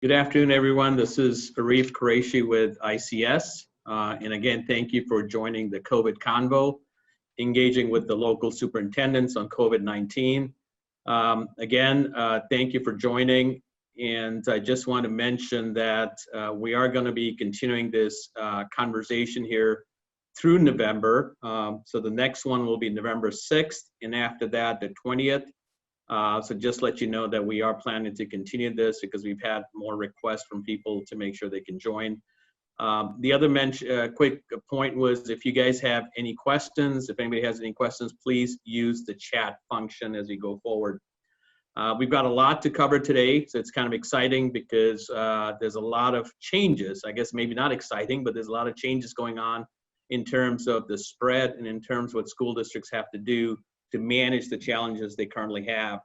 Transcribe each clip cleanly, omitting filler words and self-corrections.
Good afternoon, everyone. This is Arif Qureshi with ICS. And again, thank you for joining the COVID Convo, engaging with the local superintendents on COVID-19. Thank you for joining. And I just want to mention that we are going to be continuing this conversation here through November. So the next one will be November 6th, and after that, the 20th. So just let you know that we are planning to continue this because we've had more requests from people to make sure they can join. The other quick point was if you guys have any questions, if anybody has any questions, please use the chat function as we go forward. We've got a lot to cover today, so it's kind of exciting because there's a lot of changes. I guess maybe not exciting, but there's a lot of changes going on in terms of the spread and in terms of what school districts have to do to manage the challenges they currently have.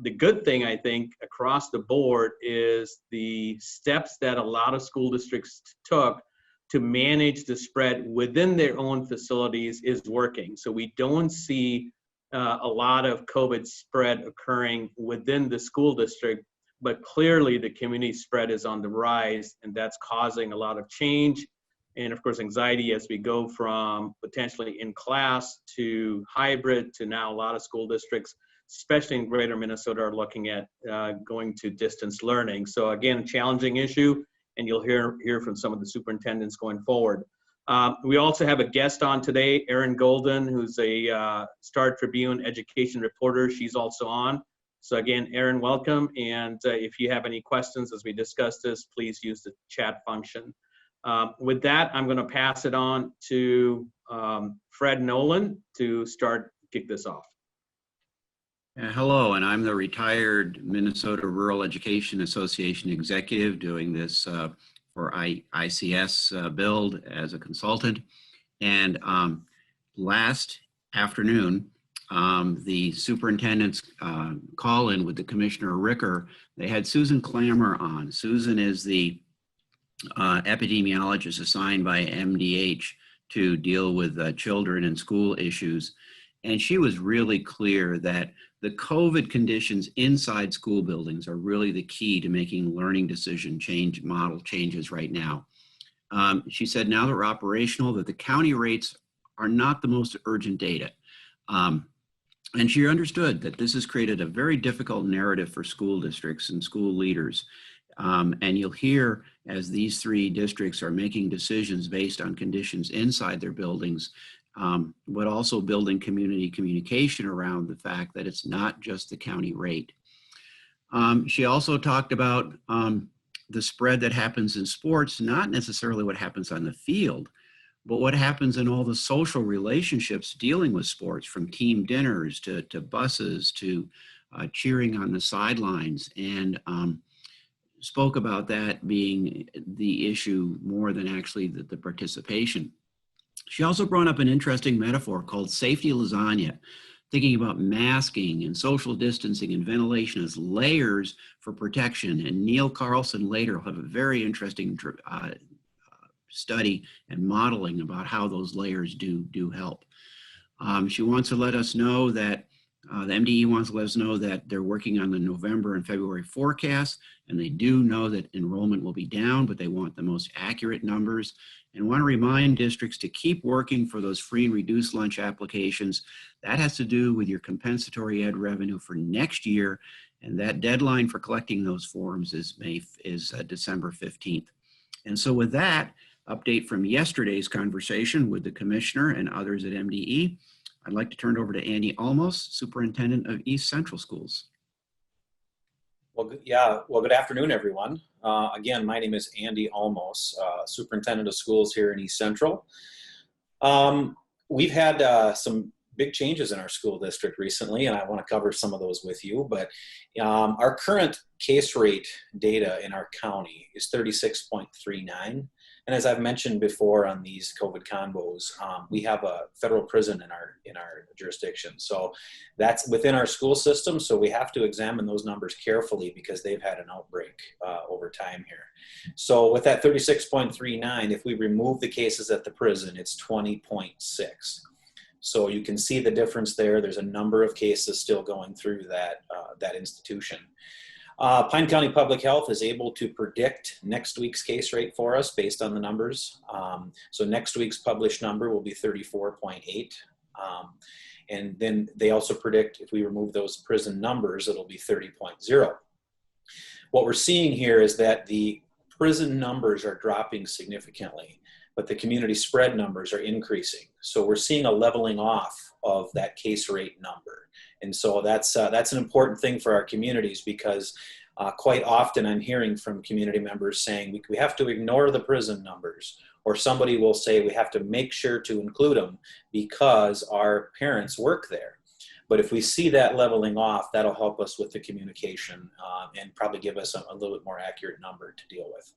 The good thing, I think, across the board is the steps that a lot of school districts took to manage the spread within their own facilities is working. So we don't see a lot of COVID spread occurring within the school district, but clearly the community spread is on the rise, and that's causing a lot of change. And of course, anxiety as we go from potentially in class to hybrid to now a lot of school districts, especially in greater Minnesota, are looking at going to distance learning. So again, a challenging issue, and you'll hear from some of the superintendents going forward. We also have a guest on today, Erin Golden, who's a Star Tribune education reporter. She's also on. So again, Erin, welcome. And if you have any questions as we discuss this, please use the chat function. With that, I'm going to pass it on to Fred Nolan to kick this off. Hello, and I'm the retired Minnesota Rural Education Association executive doing this for ICS build as a consultant. And last afternoon, the superintendent's call-in with the Commissioner Ricker, they had Susan Clammer on. Susan is the epidemiologist assigned by MDH to deal with children and school issues. And she was really clear that the COVID conditions inside school buildings are really the key to making learning decision model changes right now. She said now that we're operational, that the county rates are not the most urgent data. And she understood that this has created a very difficult narrative for school districts and school leaders. And you'll hear as these three districts are making decisions based on conditions inside their buildings, but also building community communication around the fact that it's not just the county rate. She also talked about the spread that happens in sports, not necessarily what happens on the field, but what happens in all the social relationships dealing with sports, from team dinners to buses to cheering on the sidelines, and spoke about that being the issue more than actually the participation. She also brought up an interesting metaphor called safety lasagna, thinking about masking and social distancing and ventilation as layers for protection. And Neil Carlson later will have a very interesting study and modeling about how those layers do help. She wants to let us know that the MDE wants to let us know that they're working on the November and February forecast, and they do know that enrollment will be down, but they want the most accurate numbers, and want to remind districts to keep working for those free and reduced lunch applications. That has to do with your compensatory ed revenue for next year, and that deadline for collecting those forms is December 15th. And so with that update from yesterday's conversation with the commissioner and others at MDE, I'd like to turn it over to Andy Almos, Superintendent of East Central Schools. Well, good afternoon, everyone. Again, my name is Andy Almos, Superintendent of Schools here in East Central. We've had some big changes in our school district recently, and I want to cover some of those with you. But our current case rate data in our county is 36.39. And as I've mentioned before on these COVID convos, we have a federal prison in our jurisdiction. So that's within our school system. So we have to examine those numbers carefully because they've had an outbreak over time here. So with that 36.39, if we remove the cases at the prison, it's 20.6. So you can see the difference there. There's a number of cases still going through that institution. Pine County Public Health is able to predict next week's case rate for us based on the numbers. So next week's published number will be 34.8. And then they also predict if we remove those prison numbers, it'll be 30.0. What we're seeing here is that the prison numbers are dropping significantly, but the community spread numbers are increasing. So we're seeing a leveling off of that case rate number. And so that's an important thing for our communities, because quite often I'm hearing from community members saying we have to ignore the prison numbers, or somebody will say we have to make sure to include them because our parents work there. But if we see that leveling off, that'll help us with the communication and probably give us a little bit more accurate number to deal with.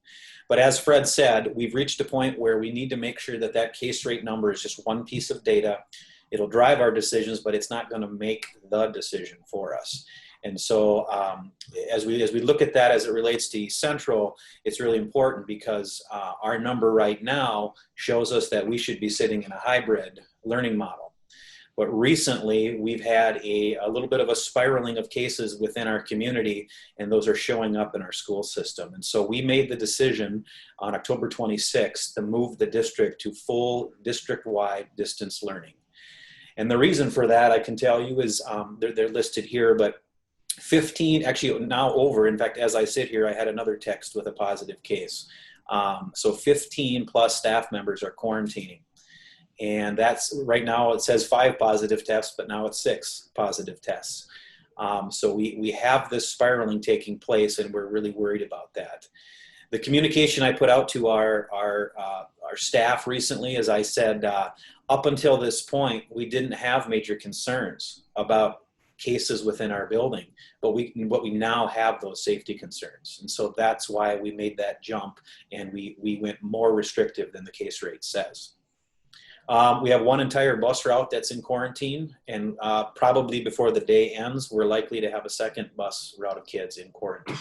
But as Fred said, we've reached a point where we need to make sure that that case rate number is just one piece of data. It'll drive our decisions, but it's not going to make the decision for us. And so as we look at that as it relates to East Central, it's really important because our number right now shows us that we should be sitting in a hybrid learning model. But recently, we've had a little bit of a spiraling of cases within our community, and those are showing up in our school system. And so we made the decision on October 26th to move the district to full district-wide distance learning. And the reason for that, I can tell you, is they're listed here, but 15, actually now over, in fact, as I sit here, I had another text with a positive case. So 15 plus staff members are quarantining. And that's, right now it says 5 positive tests, but now it's 6 positive tests. So we have this spiraling taking place, and we're really worried about that. The communication I put out to our staff recently, as I said, up until this point, we didn't have major concerns about cases within our building, but we now have those safety concerns. And so that's why we made that jump, and we went more restrictive than the case rate says. We have one entire bus route that's in quarantine, and probably before the day ends, we're likely to have a second bus route of kids in quarantine.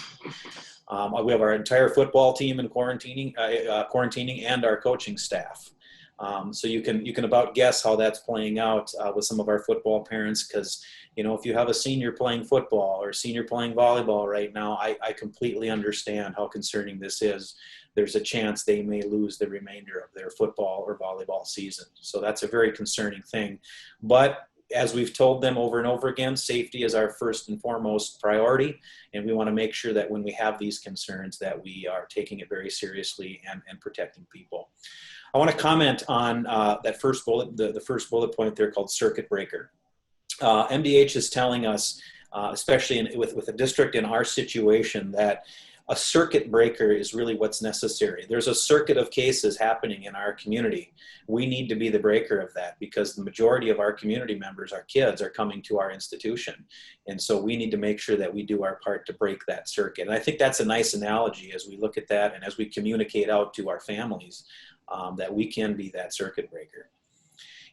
We have our entire football team in quarantining and our coaching staff. So you can about guess how that's playing out with some of our football parents, because if you have a senior playing football or a senior playing volleyball right now, I completely understand how concerning this is. There's a chance they may lose the remainder of their football or volleyball season. So that's a very concerning thing. But as we've told them over and over again, safety is our first and foremost priority. And we want to make sure that when we have these concerns that we are taking it very seriously and protecting people. I want to comment on that first bullet, the first bullet point there called circuit breaker. MDH is telling us, especially with a district in our situation, that a circuit breaker is really what's necessary. There's a circuit of cases happening in our community. We need to be the breaker of that, because the majority of our community members, our kids, are coming to our institution. And so we need to make sure that we do our part to break that circuit. And I think that's a nice analogy as we look at that and as we communicate out to our families that we can be that circuit breaker.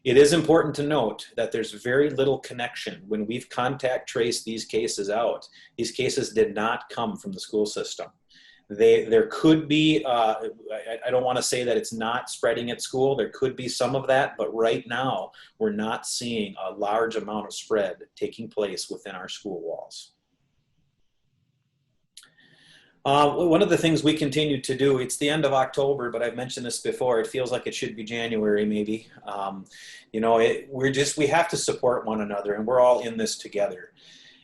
It is important to note that there's very little connection when we've contact traced these cases out. These cases did not come from the school system. There could be, I don't want to say that it's not spreading at school. There could be some of that, but right now we're not seeing a large amount of spread taking place within our school walls. One of the things we continue to do, it's the end of October, but I've mentioned this before, it feels like it should be January maybe. We have to support one another, and we're all in this together.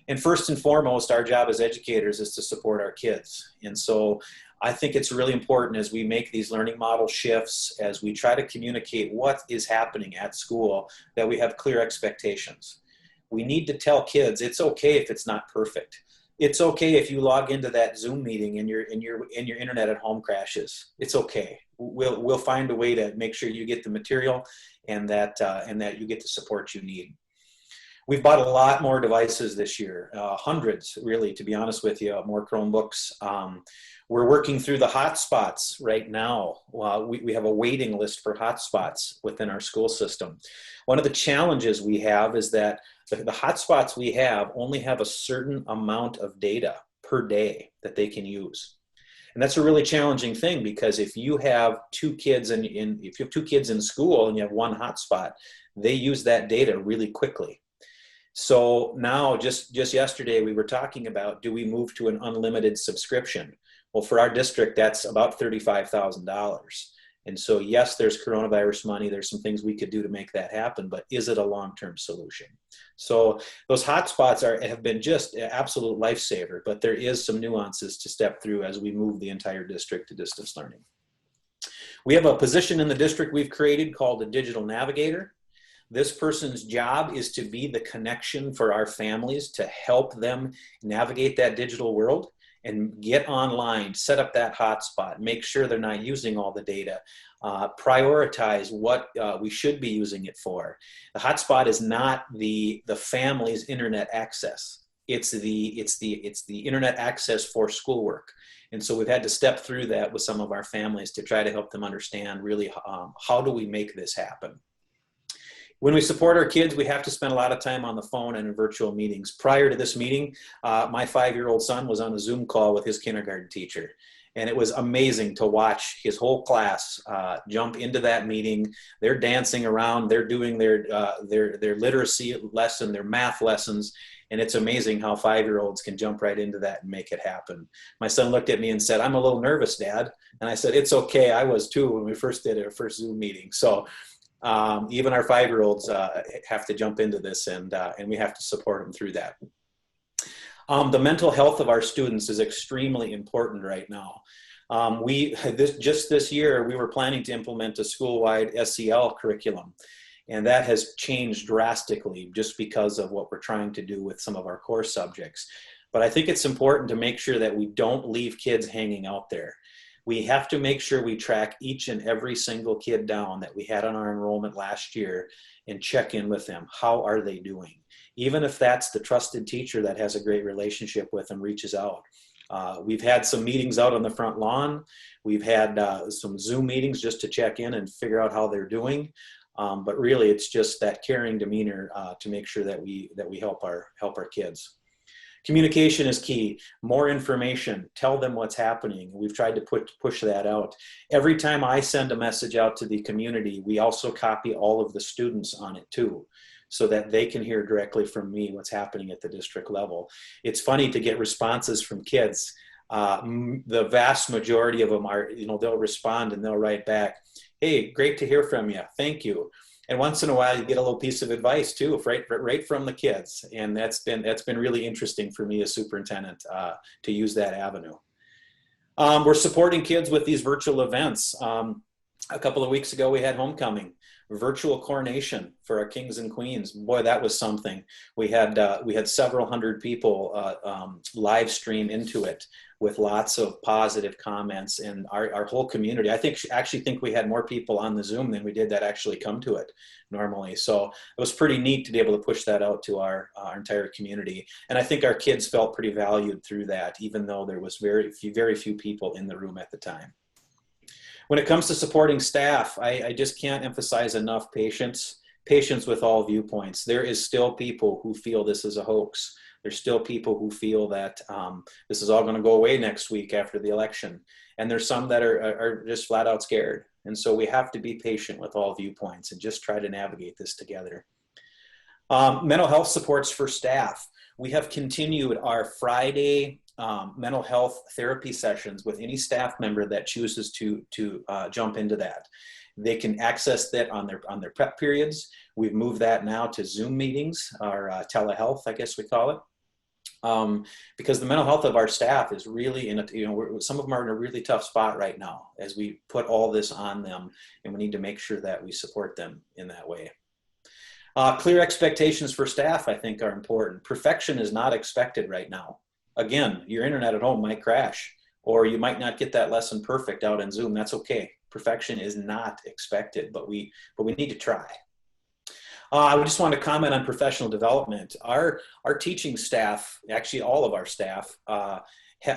And first and foremost, our job as educators is to support our kids. And so I think it's really important as we make these learning model shifts, as we try to communicate what is happening at school, that we have clear expectations. We need to tell kids it's okay if it's not perfect. It's okay if you log into that Zoom meeting and your internet at home crashes. It's okay. We'll find a way to make sure you get the material and that you get the support you need. We've bought a lot more devices this year, hundreds really, to be honest with you, more Chromebooks. We're working through the hotspots right now. We have a waiting list for hotspots within our school system. One of the challenges we have is that the hotspots we have only have a certain amount of data per day that they can use. And that's a really challenging thing, because if you have two kids in school and you have one hotspot, they use that data really quickly. So now, just yesterday, we were talking about, do we move to an unlimited subscription? Well, for our district, that's about $35,000. And so, yes, there's coronavirus money. There's some things we could do to make that happen, but is it a long-term solution? So those hotspots have been just an absolute lifesaver, but there is some nuances to step through as we move the entire district to distance learning. We have a position in the district we've created called a digital navigator. This person's job is to be the connection for our families to help them navigate that digital world and get online, set up that hotspot, make sure they're not using all the data, prioritize what we should be using it for. The hotspot is not the family's internet access. It's the internet access for schoolwork. And so we've had to step through that with some of our families to try to help them understand really how do we make this happen. When we support our kids, we have to spend a lot of time on the phone and in virtual meetings. Prior to this meeting, my 5-year-old son was on a Zoom call with his kindergarten teacher. And it was amazing to watch his whole class jump into that meeting. They're dancing around, they're doing their literacy lesson, their math lessons. And it's amazing how 5-year-olds can jump right into that and make it happen. My son looked at me and said, "I'm a little nervous, Dad." And I said, "It's okay, I was too when we first did our first Zoom meeting." So even our 5-year-olds have to jump into this, and we have to support them through that. The mental health of our students is extremely important right now. Just this year, we were planning to implement a school-wide SEL curriculum, and that has changed drastically just because of what we're trying to do with some of our core subjects. But I think it's important to make sure that we don't leave kids hanging out there. We have to make sure we track each and every single kid down that we had on our enrollment last year and check in with them. How are they doing? Even if that's the trusted teacher that has a great relationship with them reaches out. We've had some meetings out on the front lawn. We've had some Zoom meetings just to check in and figure out how they're doing. But really, it's just that caring demeanor to make sure that we help our kids. Communication is key. More information. Tell them what's happening. We've tried to push that out. Every time I send a message out to the community, we also copy all of the students on it too, so that they can hear directly from me what's happening at the district level. It's funny to get responses from kids. The vast majority of them are, they'll respond and they'll write back, "Hey, great to hear from you. Thank you." And once in a while, you get a little piece of advice too, right from the kids. And that's been really interesting for me as superintendent to use that avenue. We're supporting kids with these virtual events. A couple of weeks ago, we had homecoming, virtual coronation for our kings and queens. Boy, that was something. We had several hundred people live stream into it with lots of positive comments, and our whole community. I actually think we had more people on the Zoom than we did that actually come to it normally. So it was pretty neat to be able to push that out to our entire community. And I think our kids felt pretty valued through that, even though there was very few people in the room at the time. When it comes to supporting staff, I just can't emphasize enough patience with all viewpoints. There is still people who feel this is a hoax. There's still people who feel that this is all going to go away next week after the election. And there's some that are just flat out scared. And so we have to be patient with all viewpoints and just try to navigate this together. Mental health supports for staff. We have continued our Friday mental health therapy sessions with any staff member that chooses to jump into that. They can access that on their prep periods. We've moved that now to Zoom meetings, or telehealth, I guess we call it. Because the mental health of our staff is really some of them are in a really tough spot right now as we put all this on them, and we need to make sure that we support them in that way. Clear expectations for staff, I think, are important. Perfection is not expected right now. Again, your internet at home might crash, or you might not get that lesson perfect out in Zoom. That's okay. Perfection is not expected, but we need to try. I just want to comment on professional development. Our teaching staff, actually all of our staff,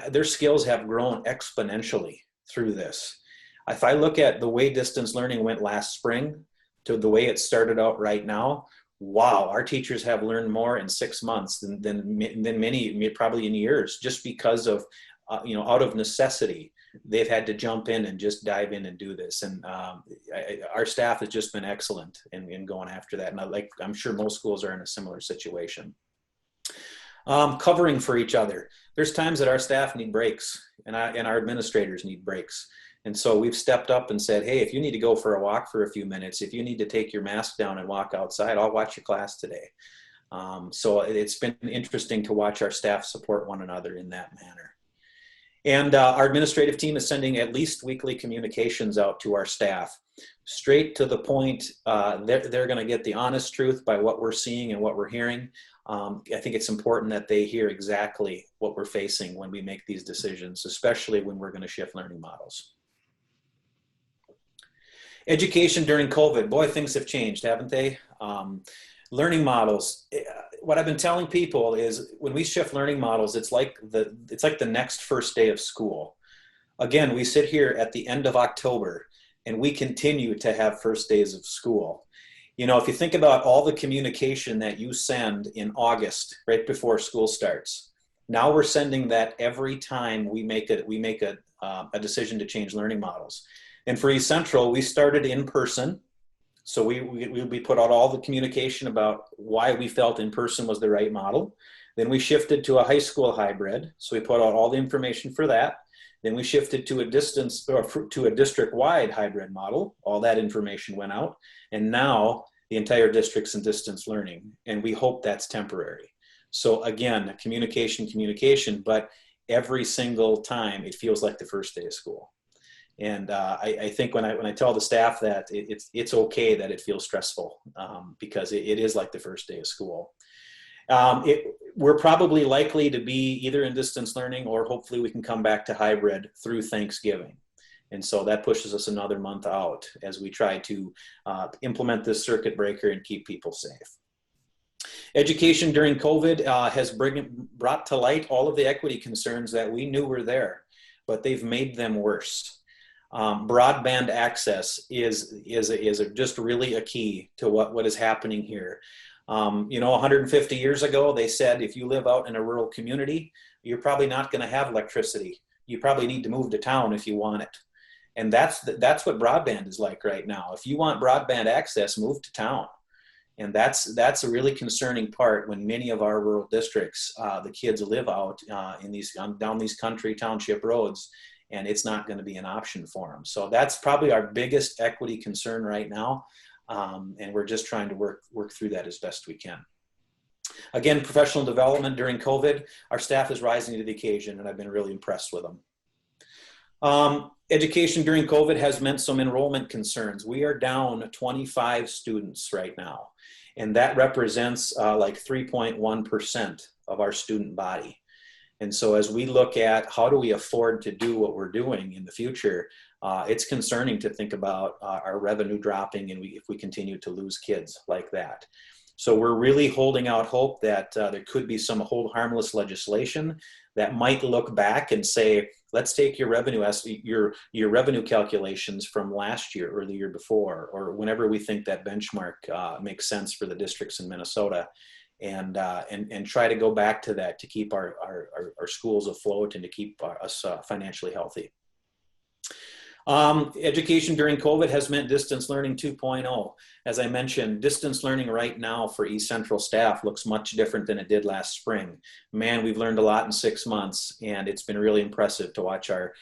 their skills have grown exponentially through this. If I look at the way distance learning went last spring to the way it started out right now, wow, our teachers have learned more in 6 months than many, probably in years, just because of, out of necessity, they've had to jump in and just dive in and do this. And our staff has just been excellent in going after that. And I'm sure most schools are in a similar situation. Covering for each other. There's times that our staff need breaks and our administrators need breaks. And so we've stepped up and said, hey, if you need to go for a walk for a few minutes, if you need to take your mask down and walk outside, I'll watch your class today. So it's been interesting to watch our staff support one another in that manner. And our administrative team is sending at least weekly communications out to our staff, straight to the point. They're going to get the honest truth by what we're seeing and what we're hearing. I think it's important that they hear exactly what we're facing when we make these decisions, especially when we're going to shift learning models. Education during COVID, boy, things have changed, haven't they? Learning models. What I've been telling people is when we shift learning models, it's like the next first day of school. Again, we sit here at the end of October and we continue to have first days of school. You know, if you think about all the communication that you send in August, right before school starts, now we're sending that every time we make a decision to change learning models. And for East Central, we started in person. So we put out all the communication about why we felt in person was the right model. Then we shifted to a high school hybrid. So we put out all the information for that. Then we shifted to a district-wide hybrid model. All that information went out. And now the entire district's in distance learning. And we hope that's temporary. So again, communication, but every single time it feels like the first day of school. And I think when I tell the staff that it's okay that it feels stressful because it is like the first day of school. We're probably likely to be either in distance learning or hopefully we can come back to hybrid through Thanksgiving. And so that pushes us another month out as we try to implement this circuit breaker and keep people safe. Education during COVID has brought to light all of the equity concerns that we knew were there, but they've made them worse. Broadband access is just really a key to what is happening here. 150 years ago, they said if you live out in a rural community, you're probably not going to have electricity. You probably need to move to town if you want it. And that's what broadband is like right now. If you want broadband access, move to town. And that's a really concerning part when many of our rural districts, the kids live out down these country township roads, and it's not going to be an option for them. So that's probably our biggest equity concern right now. And we're just trying to work through that as best we can. Again, professional development during COVID, our staff is rising to the occasion and I've been really impressed with them. Education during COVID has meant some enrollment concerns. We are down 25 students right now, and that represents like 3.1% of our student body. And so as we look at how do we afford to do what we're doing in the future, it's concerning to think about our revenue dropping and if we continue to lose kids like that. So we're really holding out hope that there could be some hold harmless legislation that might look back and say, let's take your revenue calculations from last year or the year before, or whenever we think that benchmark makes sense for the districts in Minnesota, and try to go back to that to keep our schools afloat and to keep us financially healthy. Education during COVID has meant distance learning 2.0. As I mentioned, distance learning right now for East Central staff looks much different than it did last spring. Man, we've learned a lot in 6 months, and it's been really impressive to watch our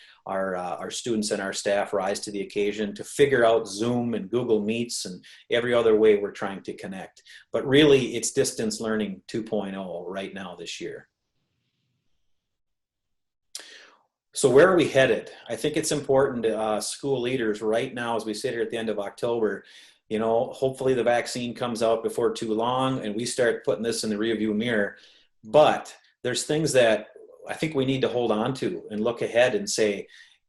students and our staff rise to the occasion to figure out Zoom and Google Meets and every other way we're trying to connect. But really, it's distance learning 2.0 right now this year. So where are we headed? I think it's important school leaders right now as we sit here at the end of October, hopefully the vaccine comes out before too long and we start putting this in the rearview mirror. But there's things that I think we need to hold on to and look ahead and say,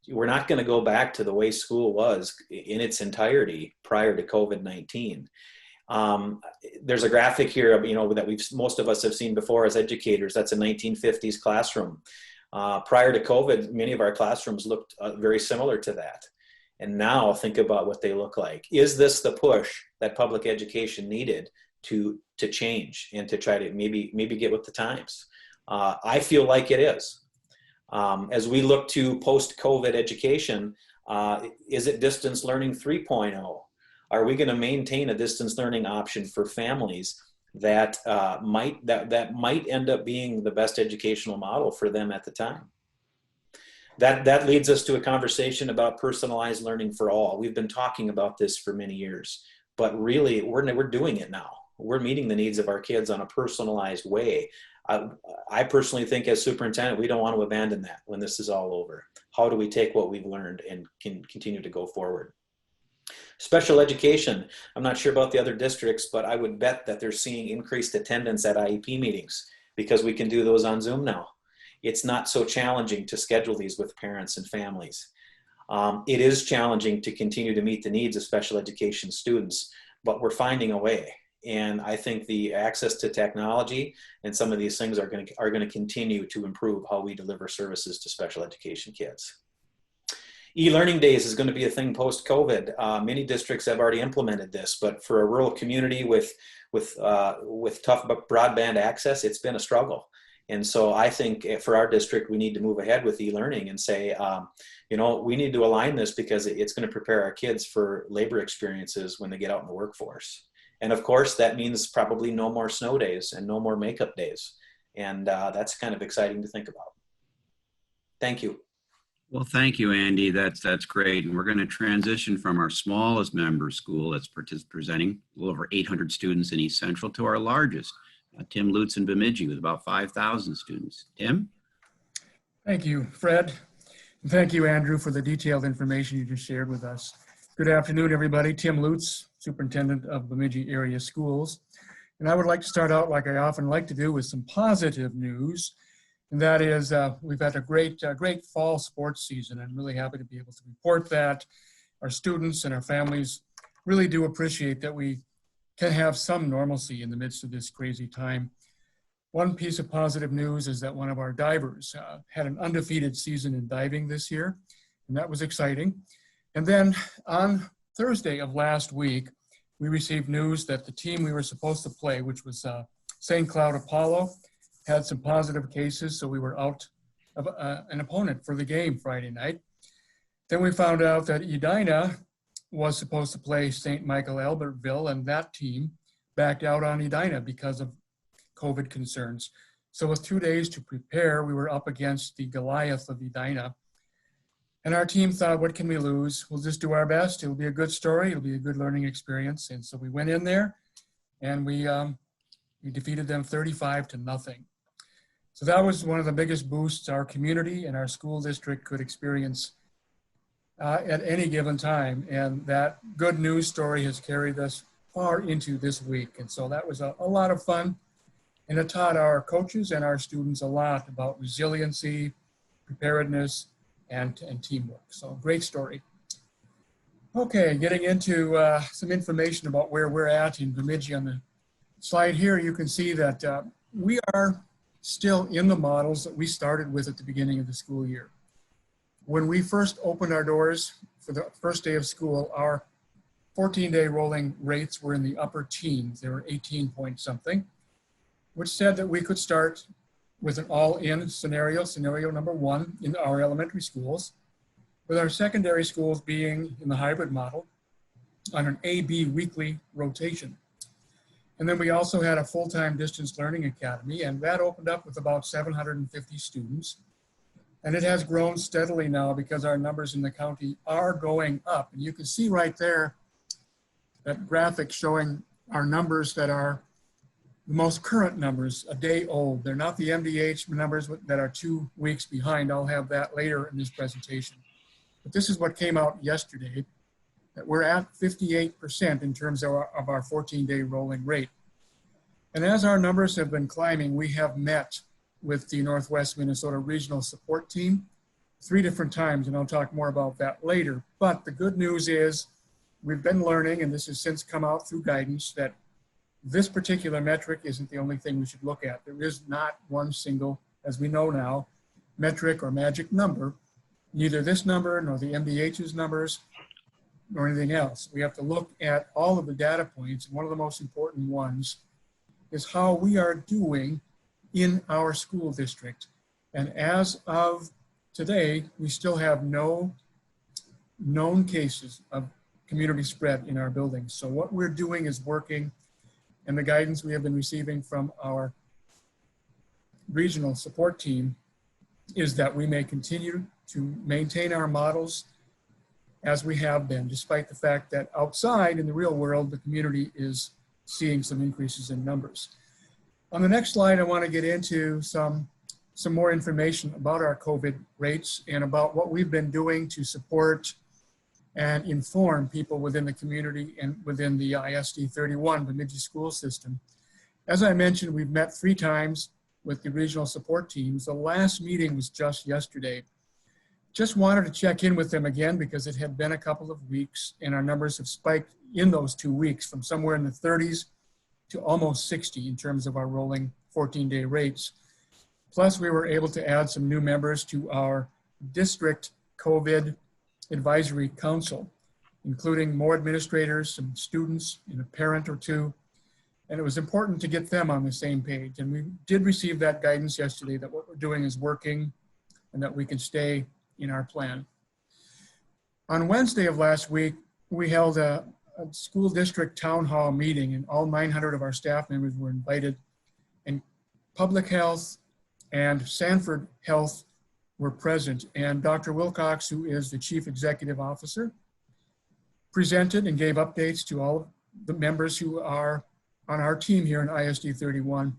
we're not going to go back to the way school was in its entirety prior to COVID-19. There's a graphic here, that most of us have seen before as educators. That's a 1950s classroom. Prior to COVID, many of our classrooms looked very similar to that. And now think about what they look like. Is this the push that public education needed to change and to try to maybe get with the times? I feel like it is. As we look to post-COVID education, is it distance learning 3.0? Are we going to maintain a distance learning option for families that might end up being the best educational model for them at the time? That leads us to a conversation about personalized learning for all. We've been talking about this for many years, but really we're doing it now. We're meeting the needs of our kids on a personalized way. I personally think as superintendent, we don't want to abandon that when this is all over. How do we take what we've learned and can continue to go forward? Special education, I'm not sure about the other districts, but I would bet that they're seeing increased attendance at IEP meetings because we can do those on Zoom now. It's not so challenging to schedule these with parents and families. It is challenging to continue to meet the needs of special education students, but we're finding a way. And I think the access to technology and some of these things are going to continue to improve how we deliver services to special education kids. E-learning days is going to be a thing post-COVID. Many districts have already implemented this, but for a rural community with tough broadband access, it's been a struggle. And so I think for our district, we need to move ahead with e-learning and say, we need to align this because it's going to prepare our kids for labor experiences when they get out in the workforce. And of course, that means probably no more snow days and no more makeup days. And that's kind of exciting to think about. Thank you. Well, thank you, Andy. That's great. And we're going to transition from our smallest member school that's presenting a little over 800 students in East Central to our largest, Tim Lutz in Bemidji with about 5,000 students. Tim? Thank you, Fred. And thank you, Andrew, for the detailed information you just shared with us. Good afternoon, everybody. Tim Lutz, Superintendent of Bemidji Area Schools. And I would like to start out, like I often like to do, with some positive news. And that is, we've had a great fall sports season. I'm really happy to be able to report that. Our students and our families really do appreciate that we can have some normalcy in the midst of this crazy time. One piece of positive news is that one of our divers had an undefeated season in diving this year, and that was exciting. And then on Thursday of last week, we received news that the team we were supposed to play, which was St. Cloud Apollo, had some positive cases, so we were out of an opponent for the game Friday night. Then we found out that Edina was supposed to play St. Michael Albertville, and that team backed out on Edina because of COVID concerns. So with 2 days to prepare, we were up against the Goliath of Edina. And our team thought, what can we lose? We'll just do our best. It'll be a good story. It'll be a good learning experience. And so we went in there and we defeated them 35-0. So that was one of the biggest boosts our community and our school district could experience at any given time. And that good news story has carried us far into this week. And so that was a lot of fun. And it taught our coaches and our students a lot about resiliency, preparedness, and teamwork. So great story. Okay, getting into some information about where we're at in Bemidji. On the slide here, you can see that we are still in the models that we started with at the beginning of the school year. When we first opened our doors for the first day of school, our 14-day rolling rates were in the upper teens. They were 18 point something, which said that we could start with an all-in scenario number 1 in our elementary schools, with our secondary schools being in the hybrid model on an A-B weekly rotation. And then we also had a full-time distance learning academy, and that opened up with about 750 students. And it has grown steadily now because our numbers in the county are going up. And you can see right there that graphic showing our numbers that are the most current numbers, a day old. They're not the MDH numbers that are 2 weeks behind. I'll have that later in this presentation. But this is what came out yesterday, that we're at 58% in terms of our 14-day rolling rate. And as our numbers have been climbing, we have met with the Northwest Minnesota Regional Support Team 3 different times, and I'll talk more about that later. But the good news is we've been learning, and this has since come out through guidance, that this particular metric isn't the only thing we should look at. There is not one single, as we know now, metric or magic number, neither this number nor the MDH's numbers nor anything else. We have to look at all of the data points, and one of the most important ones is how we are doing in our school district. And as of today, we still have no known cases of community spread in our buildings. So what we're doing is working, and the guidance we have been receiving from our regional support team is that we may continue to maintain our models as we have been, despite the fact that outside in the real world, the community is seeing some increases in numbers. On the next slide, I want to get into some more information about our COVID rates and about what we've been doing to support and inform people within the community and within the ISD 31 Bemidji school system. As I mentioned, we've met 3 times with the regional support teams. The last meeting was just yesterday. Just wanted to check in with them again because it had been a couple of weeks and our numbers have spiked in those 2 weeks from somewhere in the 30s to almost 60 in terms of our rolling 14-day rates. Plus, we were able to add some new members to our district COVID advisory council, including more administrators, some students, and a parent or 2. And it was important to get them on the same page. And we did receive that guidance yesterday that what we're doing is working and that we can stay in our plan. On Wednesday of last week, we held a school district town hall meeting and all 900 of our staff members were invited, and public health and Sanford Health were present. And Dr. Wilcox, who is the chief executive officer, presented and gave updates to all the members who are on our team here in ISD 31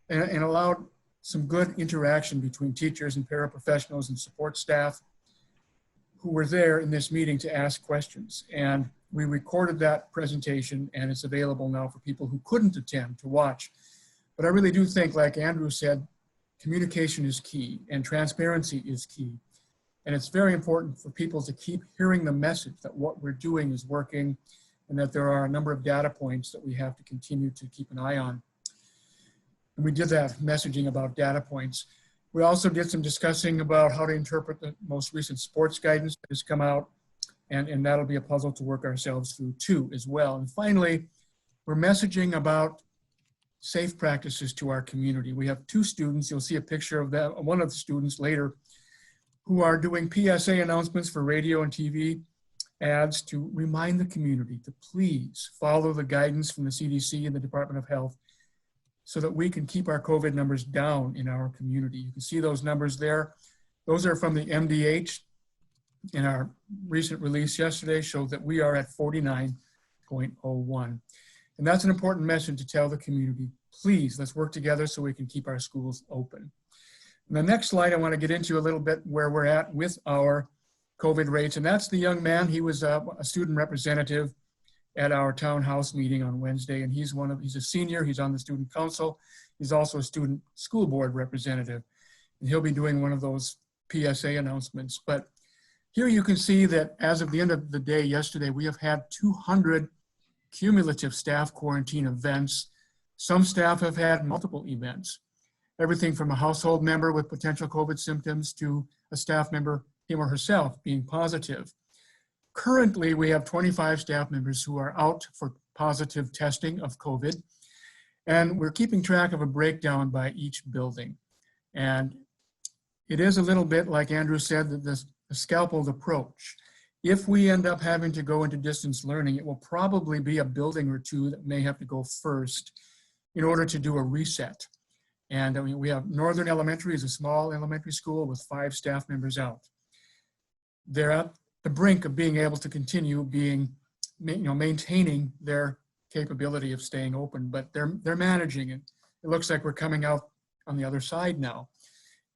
and allowed some good interaction between teachers and paraprofessionals and support staff who were there in this meeting to ask questions. And we recorded that presentation and it's available now for people who couldn't attend to watch. But I really do think, like Andrew said, communication is key and transparency is key. And it's very important for people to keep hearing the message that what we're doing is working and that there are a number of data points that we have to continue to keep an eye on. And we did that messaging about data points. We also did some discussing about how to interpret the most recent sports guidance that has come out, and that'll be a puzzle to work ourselves through too as well. And finally, we're messaging about safe practices to our community. We have 2 students, you'll see a picture of that, one of the students later, who are doing PSA announcements for radio and TV ads to remind the community to please follow the guidance from the CDC and the Department of Health so that we can keep our COVID numbers down in our community. You can see those numbers there. Those are from the MDH, and our recent release yesterday showed that we are at 49.01. And that's an important message to tell the community, please, let's work together so we can keep our schools open. And the next slide, I want to get into a little bit where we're at with our COVID rates, and that's the young man. He was a student representative at our townhouse meeting on Wednesday, and he's a senior, he's on the student council. He's also a student school board representative, and he'll be doing one of those PSA announcements. But here you can see that as of the end of the day yesterday, we have had 200 cumulative staff quarantine events. Some staff have had multiple events, everything from a household member with potential COVID symptoms to a staff member, him or herself, being positive. Currently, we have 25 staff members who are out for positive testing of COVID, and we're keeping track of a breakdown by each building. And it is a little bit, like Andrew said, that the scalpel approach. If we end up having to go into distance learning, it will probably be a building or 2 that may have to go first in order to do a reset. And I mean, we have Northern Elementary is a small elementary school with 5 staff members out. They're at the brink of being able to continue maintaining their capability of staying open, but they're managing it. It looks like we're coming out on the other side now,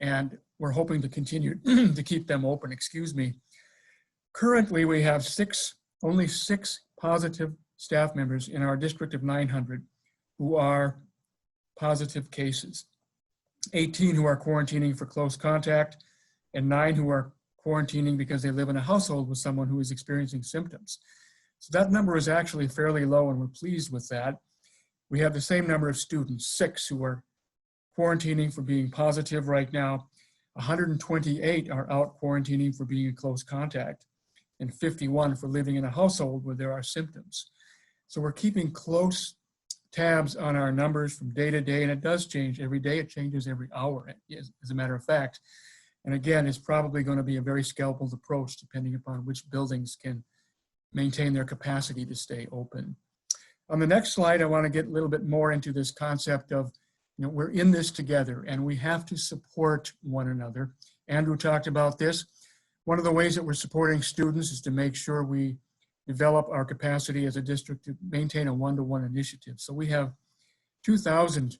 and we're hoping to continue to keep them open, Currently, we have only 6 positive staff members in our district of 900 who are positive cases. 18 who are quarantining for close contact, and 9 who are quarantining because they live in a household with someone who is experiencing symptoms. So that number is actually fairly low, and we're pleased with that. We have the same number of students, 6 who are quarantining for being positive right now. 128 are out quarantining for being in close contact, and 51 for living in a household where there are symptoms. So we're keeping close tabs on our numbers from day to day, and it does change every day. It changes every hour, as a matter of fact. And again, it's probably going to be a very scalpeled approach depending upon which buildings can maintain their capacity to stay open. On the next slide, I want to get a little bit more into this concept of, we're in this together and we have to support one another. Andrew talked about this. One of the ways that we're supporting students is to make sure we develop our capacity as a district to maintain a one-to-one initiative. So we have 2,000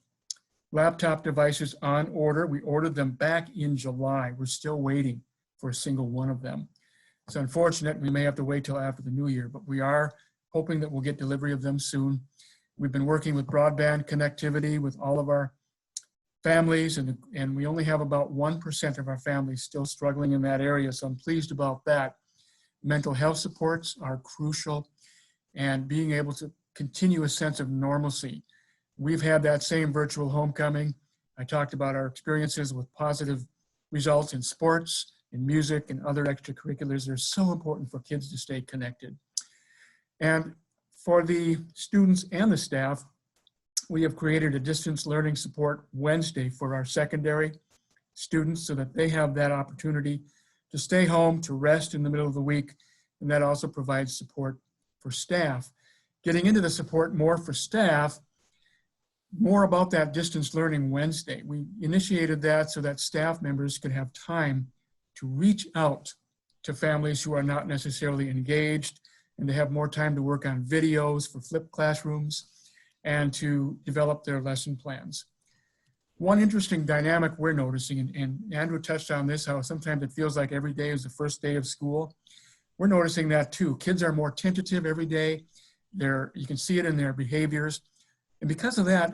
laptop devices on order. We ordered them back in July. We're still waiting for a single one of them. It's unfortunate. We may have to wait till after the new year, but we are hoping that we'll get delivery of them soon. We've been working with broadband connectivity with all of our families, and we only have about 1% of our families still struggling in that area, so I'm pleased about that. Mental health supports are crucial, and being able to continue a sense of normalcy. We've had that same virtual homecoming. I talked about our experiences with positive results in sports, in music, and other extracurriculars. They're so important for kids to stay connected. And for the students and the staff, we have created a distance learning support Wednesday for our secondary students so that they have that opportunity to stay home, to rest in the middle of the week, and that also provides support for staff. Getting into the support more for staff, more about that distance learning Wednesday. We initiated that so that staff members could have time to reach out to families who are not necessarily engaged, and to have more time to work on videos for flipped classrooms and to develop their lesson plans. One interesting dynamic we're noticing, and Andrew touched on this, how sometimes it feels like every day is the first day of school. We're noticing that too. Kids are more tentative every day. You can see it in their behaviors. And because of that,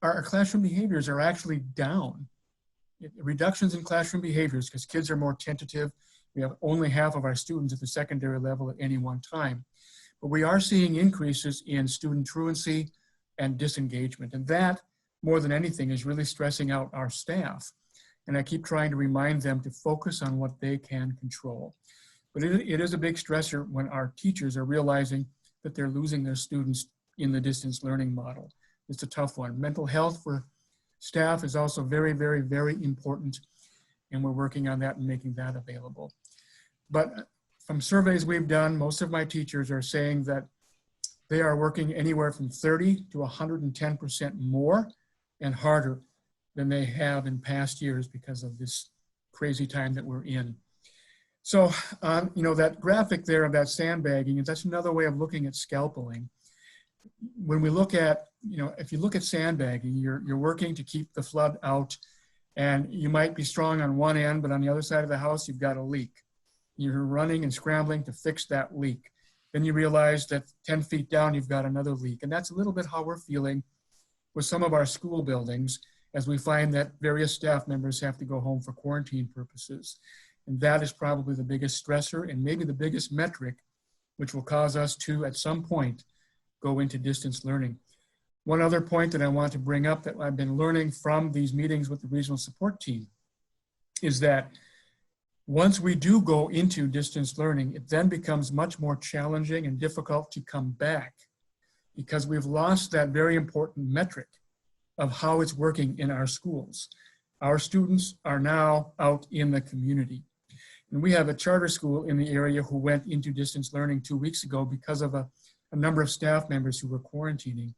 our classroom behaviors are actually down. Reductions in classroom behaviors because kids are more tentative. We have only half of our students at the secondary level at any one time. But we are seeing increases in student truancy and disengagement. And that, more than anything, is really stressing out our staff. And I keep trying to remind them to focus on what they can control. But it is a big stressor when our teachers are realizing that they're losing their students in the distance learning model. It's a tough one. Mental health for staff is also very, very, very important. And we're working on that and making that available. But from surveys we've done, most of my teachers are saying that they are working anywhere from 30 to 110% more and harder than they have in past years because of this crazy time that we're in. So, that graphic there of that sandbagging, that's another way of looking at scalpeling. When we look at, if you look at sandbagging, you're working to keep the flood out, and you might be strong on one end, but on the other side of the house, you've got a leak. You're running and scrambling to fix that leak. Then you realize that 10 feet down, you've got another leak. And that's a little bit how we're feeling with some of our school buildings, as we find that various staff members have to go home for quarantine purposes. And that is probably the biggest stressor and maybe the biggest metric, which will cause us to, at some point, go into distance learning. One other point that I want to bring up that I've been learning from these meetings with the regional support team is that once we do go into distance learning, it then becomes much more challenging and difficult to come back because we've lost that very important metric of how it's working in our schools. Our students are now out in the community. And we have a charter school in the area who went into distance learning 2 weeks ago because of a number of staff members who were quarantining.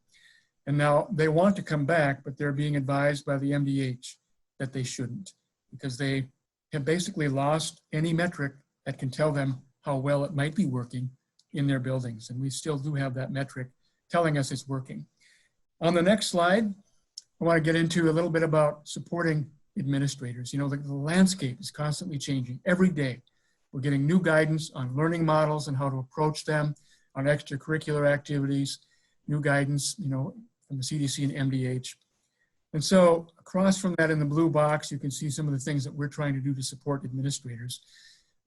And now they want to come back, but they're being advised by the MDH that they shouldn't because they have basically lost any metric that can tell them how well it might be working in their buildings. And we still do have that metric telling us it's working. On the next slide, I want to get into a little bit about supporting administrators. The landscape is constantly changing every day. We're getting new guidance on learning models and how to approach them, on extracurricular activities, new guidance, from the CDC and MDH. And so across from that in the blue box, you can see some of the things that we're trying to do to support administrators.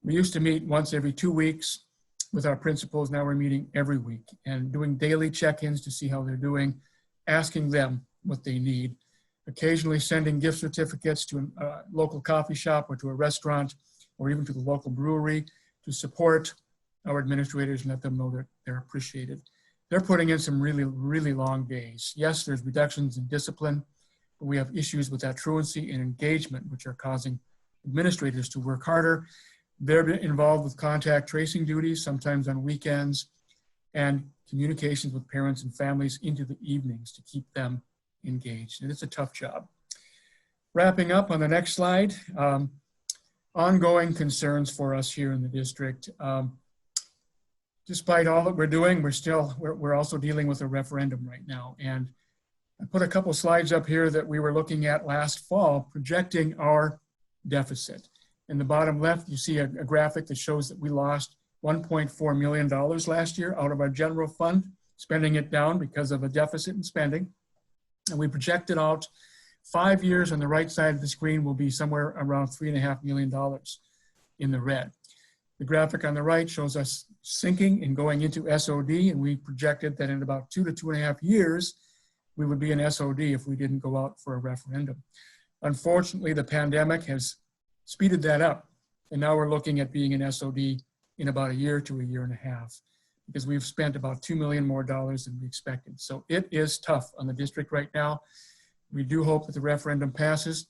We used to meet once every 2 weeks with our principals. Now we're meeting every week and doing daily check-ins to see how they're doing, asking them what they need, occasionally sending gift certificates to a local coffee shop or to a restaurant or even to the local brewery to support our administrators and let them know that they're appreciated. They're putting in some really, really long days. Yes, there's reductions in discipline, but we have issues with that truancy and engagement, which are causing administrators to work harder. They're involved with contact tracing duties, sometimes on weekends, and communications with parents and families into the evenings to keep them engaged. And it's a tough job. Wrapping up on the next slide, ongoing concerns for us here in the district. Despite all that we're doing, we're also dealing with a referendum right now. And I put a couple slides up here that we were looking at last fall, projecting our deficit. In the bottom left, you see a graphic that shows that we lost $1.4 million last year out of our general fund, spending it down because of a deficit in spending. And we projected out 5 years on the right side of the screen will be somewhere around $3.5 million in the red. The graphic on the right shows us sinking and going into SOD, and we projected that in about 2 to 2.5 years, we would be in SOD if we didn't go out for a referendum. Unfortunately, the pandemic has speeded that up, and now we're looking at being in SOD in about a year to a year and a half, because we've spent about $2 million more dollars than we expected. So it is tough on the district right now. We do hope that the referendum passes.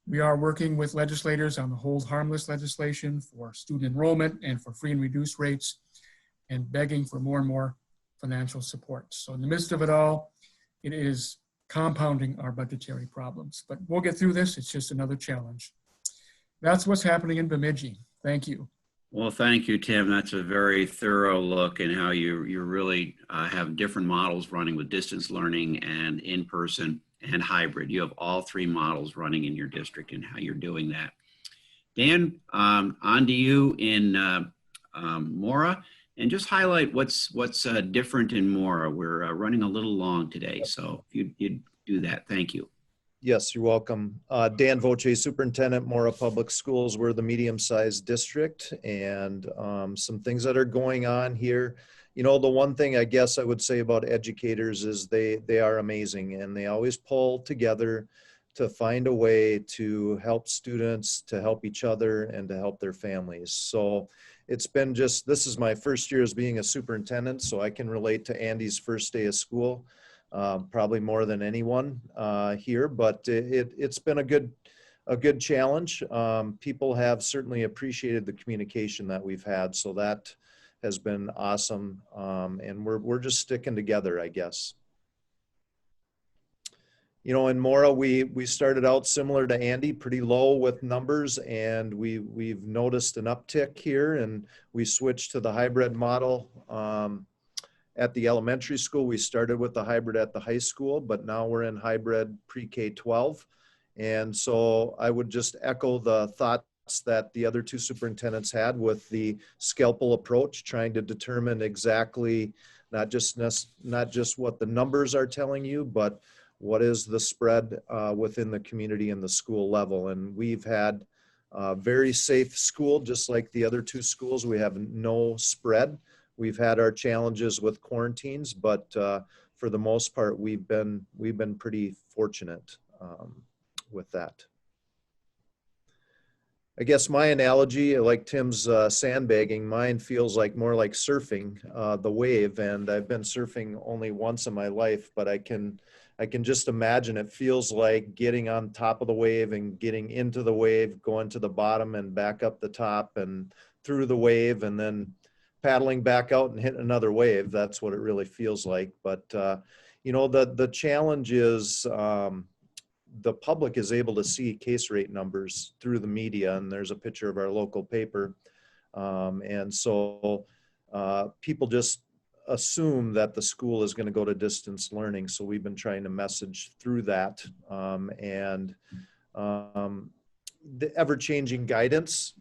We are working with legislators on the hold harmless legislation for student enrollment and for free and reduced rates, and begging for more and more financial support. So in the midst of it all, it is compounding our budgetary problems, but we'll get through this. It's just another challenge. That's what's happening in Bemidji. Thank you. Well, thank you, Tim. That's a very thorough look in how you really have different models running with distance learning and in-person and hybrid. You have all three models running in your district and how you're doing that. Dan, on to you in Mora, and just highlight what's different in Mora. We're running a little long today, so if you'd do that, thank you. Yes, you're welcome. Dan Voce, Superintendent, Mora Public Schools. We're the medium-sized district, and some things that are going on here. You know, the one thing I guess I would say about educators is they are amazing, and they always pull together to find a way to help students, to help each other, and to help their families. So it's been this is my first year as being a superintendent, so I can relate to Andy's first day of school. Probably more than anyone here, but it's been a good challenge. People have certainly appreciated the communication that we've had, so that has been awesome. And we're just sticking together, I guess. You know, in Mora, we started out similar to Andy, pretty low with numbers, and we've noticed an uptick here, and we switched to the hybrid model. At the elementary school, we started with the hybrid at the high school, but now we're in hybrid pre-K-12. And so I would just echo the thoughts that the other two superintendents had with the scalpel approach, trying to determine exactly not just what the numbers are telling you, but what is the spread within the community and the school level. And we've had a very safe school, just like the other two schools. We have no spread. We've had our challenges with quarantines, but for the most part, we've been pretty fortunate with that. I guess my analogy, like Tim's sandbagging, mine feels like more like surfing the wave. And I've been surfing only once in my life, but I can just imagine it feels like getting on top of the wave and getting into the wave, going to the bottom and back up the top and through the wave, and then paddling back out and hit another wave. That's what it really feels like. But you know, the challenge is the public is able to see case rate numbers through the media, and there's a picture of our local paper. And so people just assume that the school is going to go to distance learning. So we've been trying to message through that, and the ever-changing guidance.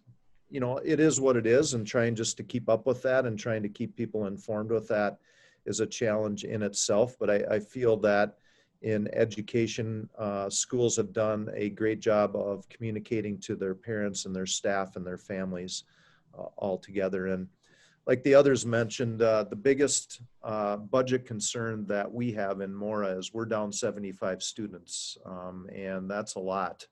You know, it is what it is, and trying just to keep up with that and trying to keep people informed with that is a challenge in itself. But I feel that in education, schools have done a great job of communicating to their parents and their staff and their families all together. And like the others mentioned, the biggest budget concern that we have in Mora is we're down 75 students, and that's a lot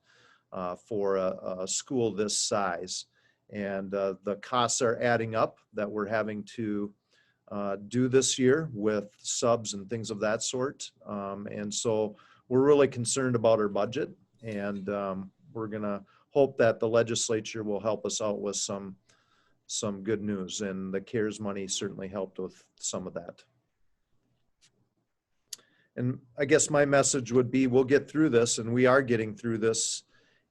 for a school this size. And the costs are adding up that we're having to do this year with subs and things of that sort. And so we're really concerned about our budget, and we're gonna hope that the legislature will help us out with some good news, and the CARES money certainly helped with some of that. And I guess my message would be, we'll get through this, and we are getting through this.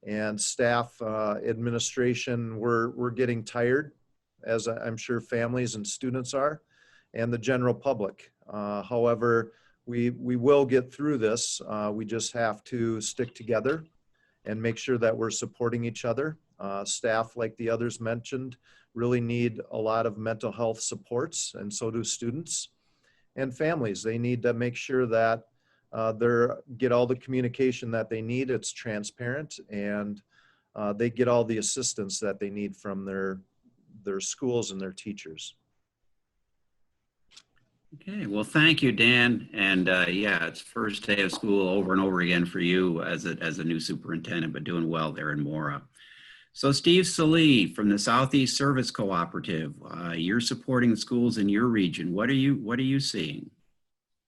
And staff, administration, we're getting tired, as I'm sure families and students are, and the general public. However, we will get through this. We just have to stick together and make sure that we're supporting each other. Staff, like the others mentioned, really need a lot of mental health supports, and so do students. And families, they need to make sure that they get all the communication that they need, it's transparent, and they get all the assistance that they need from their schools and their teachers. Okay, well, thank you, Dan. And yeah, it's first day of school over and over again for you as a new superintendent, but doing well there in Mora. So Steve Salee from the Southeast Service Cooperative, you're supporting the schools in your region. What are you seeing?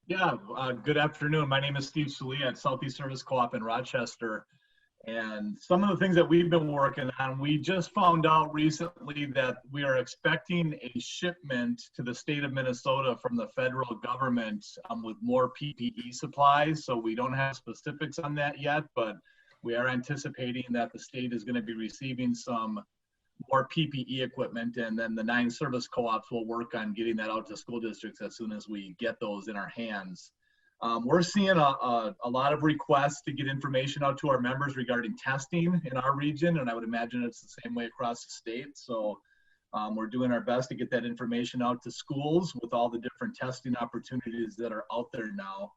Yeah, good afternoon. My name is Steve Salee at Southeast Service Co-op in Rochester. And some of the things that we've been working on, we just found out recently that we are expecting a shipment to the state of Minnesota from the federal government with more PPE supplies. So we don't have specifics on that yet, but we are anticipating that the state is going to be receiving some more PPE equipment, and then the 9 service co-ops will work on getting that out to school districts as soon as we get those in our hands. We're seeing a lot of requests to get information out to our members regarding testing in our region, and I would imagine it's the same way across the state. So we're doing our best to get that information out to schools with all the different testing opportunities that are out there now.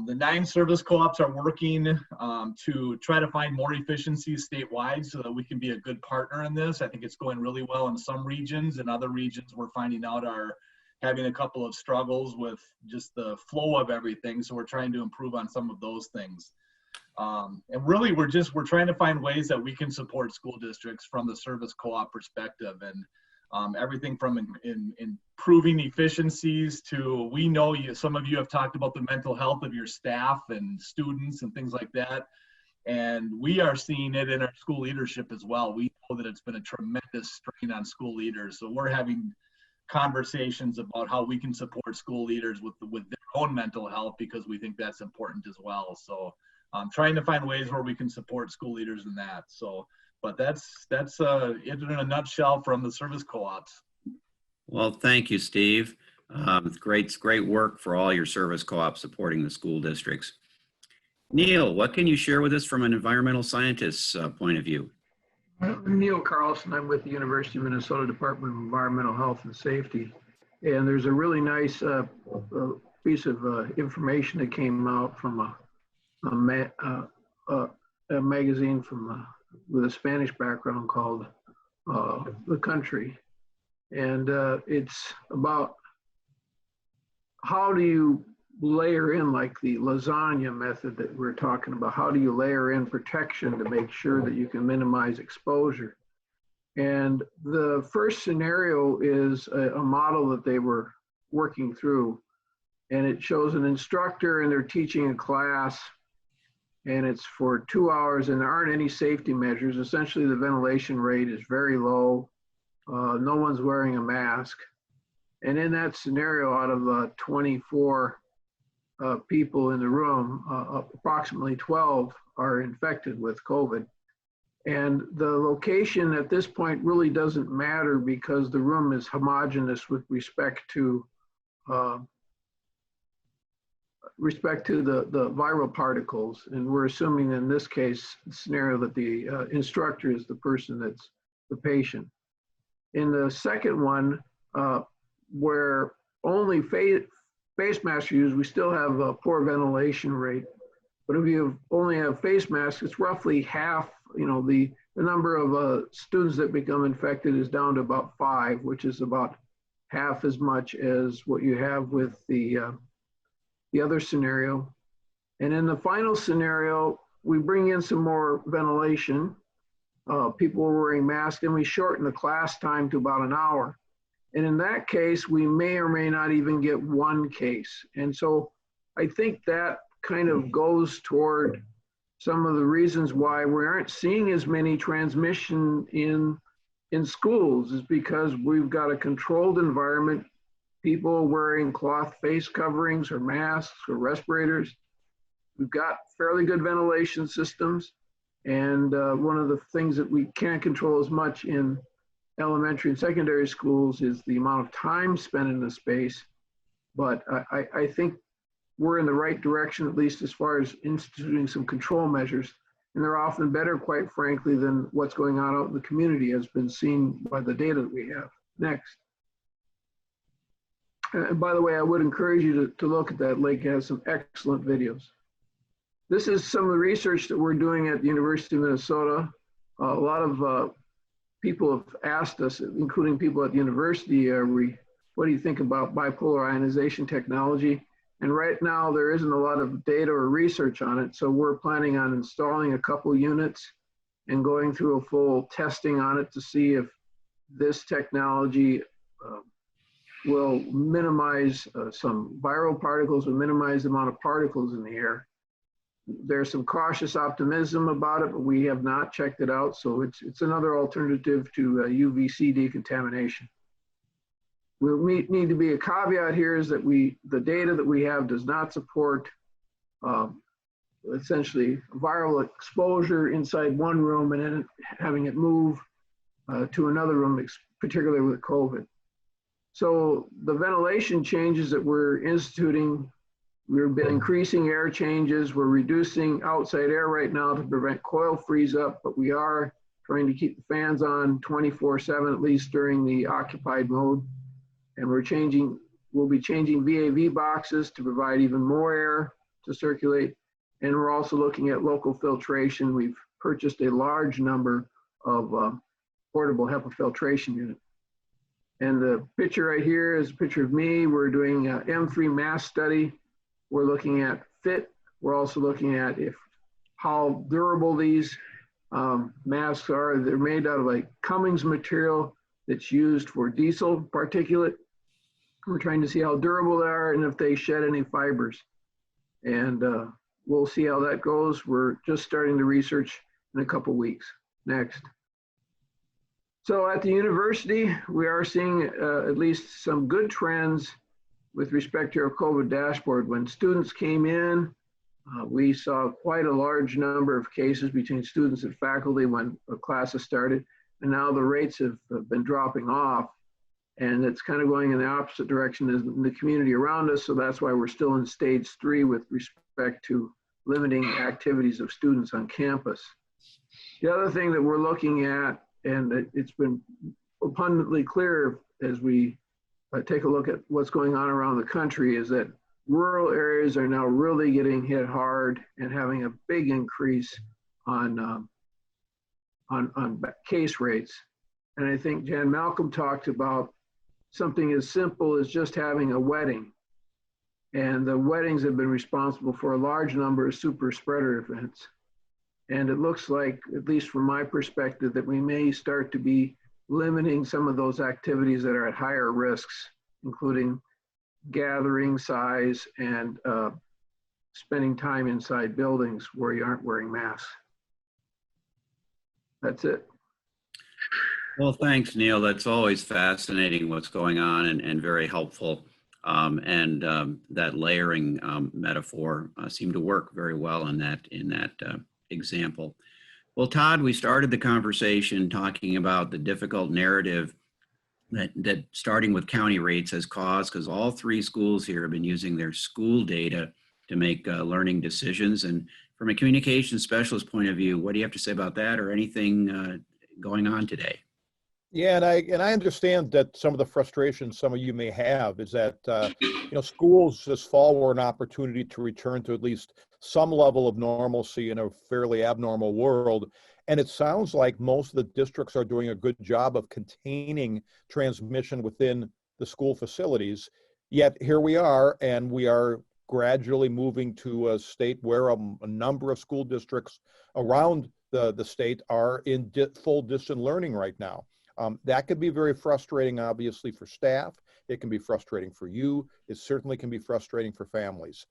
The 9 service co-ops are working to try to find more efficiencies statewide so that we can be a good partner in this. I think it's going really well in some regions, and other regions we're finding out are having a couple of struggles with just the flow of everything. So we're trying to improve on some of those things. And really we're trying to find ways that we can support school districts from the service co-op perspective, and everything from improving efficiencies to, we know some of you have talked about the mental health of your staff and students and things like that. And we are seeing it in our school leadership as well. We know that it's been a tremendous strain on school leaders. So we're having conversations about how we can support school leaders with their own mental health, because we think that's important as well. So trying to find ways where we can support school leaders in that. So, but that's it in a nutshell from the service co-ops. Well, thank you, Steve. Great work for all your service co-ops supporting the school districts. Neil, what can you share with us from an environmental scientist's point of view? I'm Neil Carlson. I'm with the University of Minnesota Department of Environmental Health and Safety. And there's a really nice piece of information that came out from a magazine with a Spanish background called The Country. And it's about how do you layer in, like the lasagna method that we're talking about, how do you layer in protection to make sure that you can minimize exposure? And the first scenario is a model that they were working through, and it shows an instructor and they're teaching a class, and it's for 2 hours, and there aren't any safety measures. Essentially, the ventilation rate is very low. No one's wearing a mask. And in that scenario, out of 24 people in the room, approximately 12 are infected with COVID. And the location at this point really doesn't matter, because the room is homogeneous with respect to the viral particles. And we're assuming in this case scenario that the instructor is the person that's the patient. In the second one, where only face masks are used, we still have a poor ventilation rate. But if you only have face masks, it's roughly half. The number of students that become infected is down to about 5, which is about half as much as what you have with the other scenario. And in the final scenario, we bring in some more ventilation. People are wearing masks, and we shorten the class time to about an hour. And in that case, we may or may not even get one case. And so I think that kind of goes toward some of the reasons why we aren't seeing as many transmission in schools is because we've got a controlled environment, people wearing cloth face coverings or masks or respirators. We've got fairly good ventilation systems. And one of the things that we can't control as much in elementary and secondary schools is the amount of time spent in the space. But I think we're in the right direction, at least as far as instituting some control measures. And they're often better, quite frankly, than what's going on out in the community, has been seen by the data that we have. Next. And by the way, I would encourage you to look at that link. It has some excellent videos. This is some of the research that we're doing at the University of Minnesota. A lot of people have asked us, including people at the university, what do you think about bipolar ionization technology? And right now there isn't a lot of data or research on it. So we're planning on installing a couple units and going through a full testing on it to see if this technology will minimize some viral particles or minimize the amount of particles in the air. There's some cautious optimism about it, but we have not checked it out. So it's another alternative to UVC decontamination. We'll need to be a caveat here is that the data that we have does not support essentially viral exposure inside one room and then having it move to another room, particularly with COVID. So the ventilation changes that we're instituting, we've been increasing air changes. We're reducing outside air right now to prevent coil freeze up, but we are trying to keep the fans on 24/7, at least during the occupied mode. And we'll be changing VAV boxes to provide even more air to circulate. And we're also looking at local filtration. We've purchased a large number of portable HEPA filtration units. And the picture right here is a picture of me. We're doing an M3 mask study. We're looking at fit. We're also looking at how durable these masks are. They're made out of like Cummings material that's used for diesel particulate. We're trying to see how durable they are and if they shed any fibers. And we'll see how that goes. We're just starting the research in a couple weeks. Next. So at the university, we are seeing at least some good trends with respect to our COVID dashboard. When students came in, we saw quite a large number of cases between students and faculty when classes started. And now the rates have been dropping off. And it's kind of going in the opposite direction as in the community around us. So that's why we're still in stage 3 with respect to limiting activities of students on campus. The other thing that we're looking at, and it's been abundantly clear as we take a look at what's going on around the country, is that rural areas are now really getting hit hard and having a big increase on case rates. And I think Jan Malcolm talked about something as simple as just having a wedding. And the weddings have been responsible for a large number of super spreader events. And it looks like, at least from my perspective, that we may start to be limiting some of those activities that are at higher risks, including gathering size and spending time inside buildings where you aren't wearing masks. That's it. Well, thanks, Neil. That's always fascinating what's going on and very helpful. That layering metaphor seemed to work very well in that example. Well, Todd, we started the conversation talking about the difficult narrative that starting with county rates has caused, because all 3 schools here have been using their school data to make learning decisions. And from a communication specialist point of view, what do you have to say about that, or anything going on today? Yeah, and I understand that some of the frustration some of you may have is that schools this fall were an opportunity to return to at least some level of normalcy in a fairly abnormal world. And it sounds like most of the districts are doing a good job of containing transmission within the school facilities. Yet here we are, and we are gradually moving to a state where a number of school districts around the state are in full distant learning right now. That could be very frustrating, obviously, for staff. It can be frustrating for you. It certainly can be frustrating for families.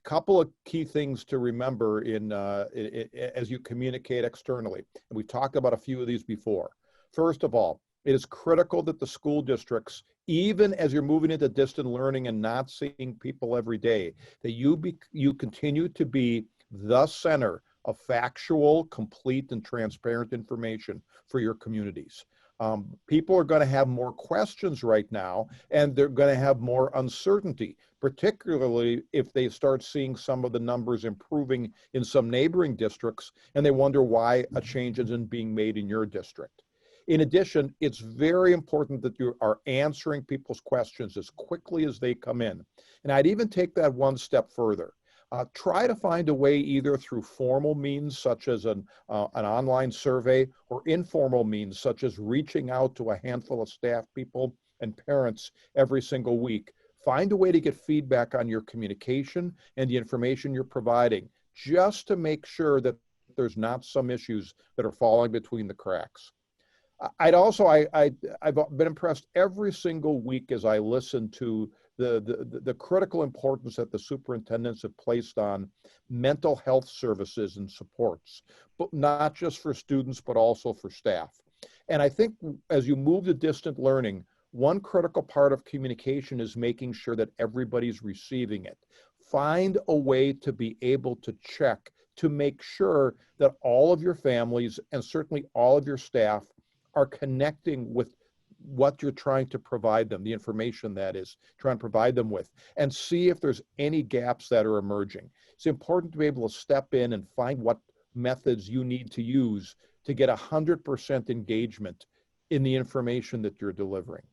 Couple of key things to remember as you communicate externally. And we've talked about a few of these before. First of all, it is critical that the school districts, even as you're moving into distant learning and not seeing people every day, that you continue to be the center of factual, complete, and transparent information for your communities. People are going to have more questions right now, and they're going to have more uncertainty, particularly if they start seeing some of the numbers improving in some neighboring districts, and they wonder why a change isn't being made in your district. In addition, it's very important that you are answering people's questions as quickly as they come in. And I'd even take that one step further. Try to find a way, either through formal means such as an online survey, or informal means such as reaching out to a handful of staff people and parents every single week. Find a way to get feedback on your communication and the information you're providing, just to make sure that there's not some issues that are falling between the cracks. I've been impressed every single week as I listen to the critical importance that the superintendents have placed on mental health services and supports, but not just for students, but also for staff. And I think as you move to distant learning, one critical part of communication is making sure that everybody's receiving it. Find a way to be able to check to make sure that all of your families and certainly all of your staff are connecting with what you're trying to provide them, the information that is trying to provide them with, and see if there's any gaps that are emerging. It's important to be able to step in and find what methods you need to use to get 100% engagement in the information that you're delivering.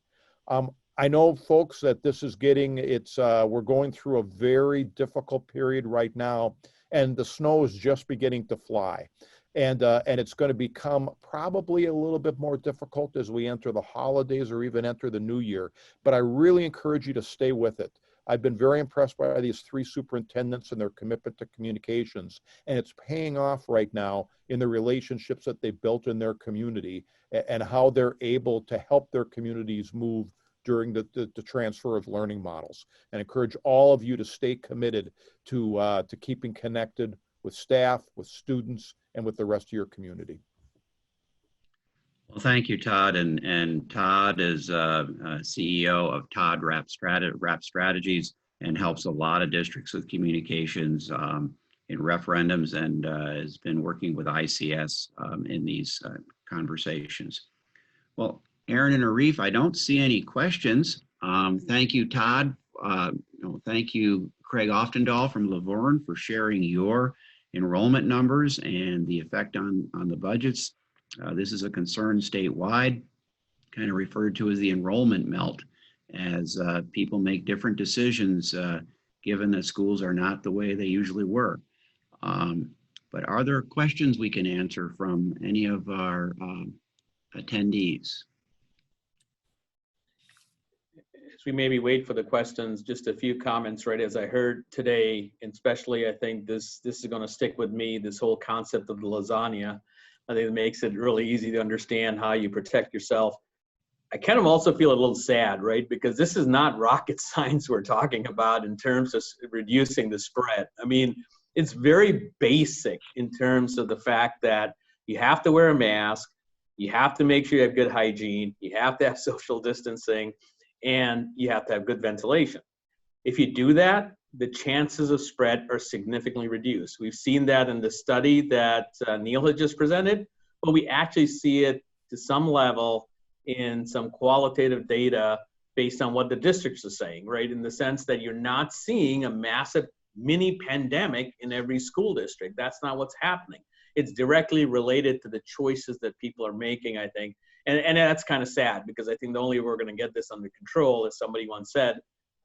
I know, folks, that this is we're going through a very difficult period right now, and the snow is just beginning to fly. And it's going to become probably a little bit more difficult as we enter the holidays or even enter the new year. But I really encourage you to stay with it. I've been very impressed by these three superintendents and their commitment to communications. And it's paying off right now in the relationships that they've built in their community and how they're able to help their communities move during the transfer of learning models. And encourage all of you to stay committed to keeping connected with staff, with students, and with the rest of your community. Well, thank you, Todd. And Todd is CEO of Todd Rap Strategies and helps a lot of districts with communications in referendums, and has been working with ICS in these conversations. Well, Aaron and Arif, I don't see any questions. Thank you, Todd. Thank you, Craig Oftendahl from Laverne, for sharing your enrollment numbers and the effect on the budgets. This is a concern statewide, kind of referred to as the enrollment melt, as people make different decisions given that schools are not the way they usually were. But are there questions we can answer from any of our attendees? As we maybe wait for the questions, just a few comments, right? As I heard today, and especially I think this is going to stick with me, this whole concept of the lasagna. I think it makes it really easy to understand how you protect yourself. I kind of also feel a little sad, right? Because this is not rocket science we're talking about in terms of reducing the spread. I mean, it's very basic in terms of the fact that you have to wear a mask, you have to make sure you have good hygiene, you have to have social distancing, and you have to have good ventilation. If you do that, the chances of spread are significantly reduced. We've seen that in the study that Neil had just presented, but we actually see it to some level in some qualitative data based on what the districts are saying, right? In the sense that you're not seeing a massive mini pandemic in every school district. That's not what's happening. It's directly related to the choices that people are making, I think. And that's kind of sad, because I think the only way we're going to get this under control, as somebody once said,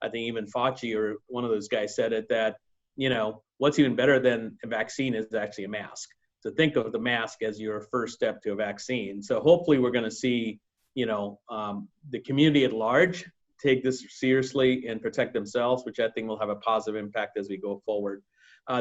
I think even Fauci or one of those guys said it, that, you know, what's even better than a vaccine is actually a mask. So think of the mask as your first step to a vaccine. So hopefully we're going to see, you know, the community at large take this seriously and protect themselves, which I think will have a positive impact as we go forward.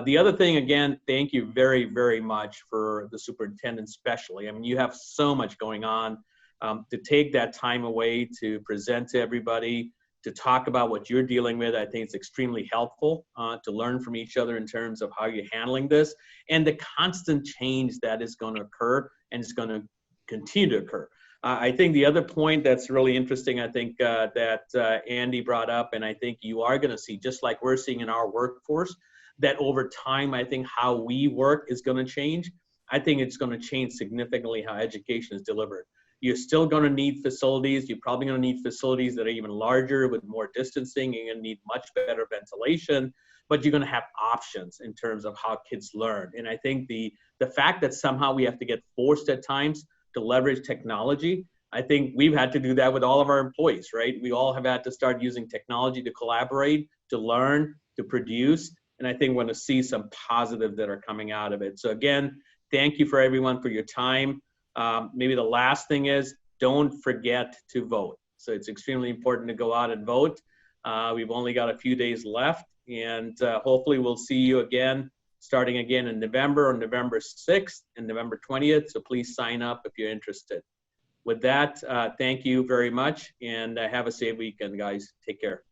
The other thing, again, thank you very, very much for the superintendent especially. I mean, you have so much going on. to take that time away to present to everybody, to talk about what you're dealing with. I think it's extremely helpful to learn from each other in terms of how you're handling this and the constant change that is going to occur and is going to continue to occur. I think the other point that's really interesting, I think that Andy brought up, and I think you are going to see, just like we're seeing in our workforce, that over time, I think how we work is going to change. I think it's going to change significantly how education is delivered. You're still going to need facilities. You're probably going to need facilities that are even larger with more distancing. You're going to need much better ventilation, but you're going to have options in terms of how kids learn. And I think the fact that somehow we have to get forced at times to leverage technology, I think we've had to do that with all of our employees, right? We all have had to start using technology to collaborate, to learn, to produce. And I think we're going to see some positives that are coming out of it. So again, thank you for everyone for your time. Maybe the last thing is, don't forget to vote. So it's extremely important to go out and vote. We've only got a few days left, and hopefully we'll see you again, starting again in November, on November 6th and November 20th. So please sign up if you're interested. With that, thank you very much, and have a safe weekend, guys. Take care.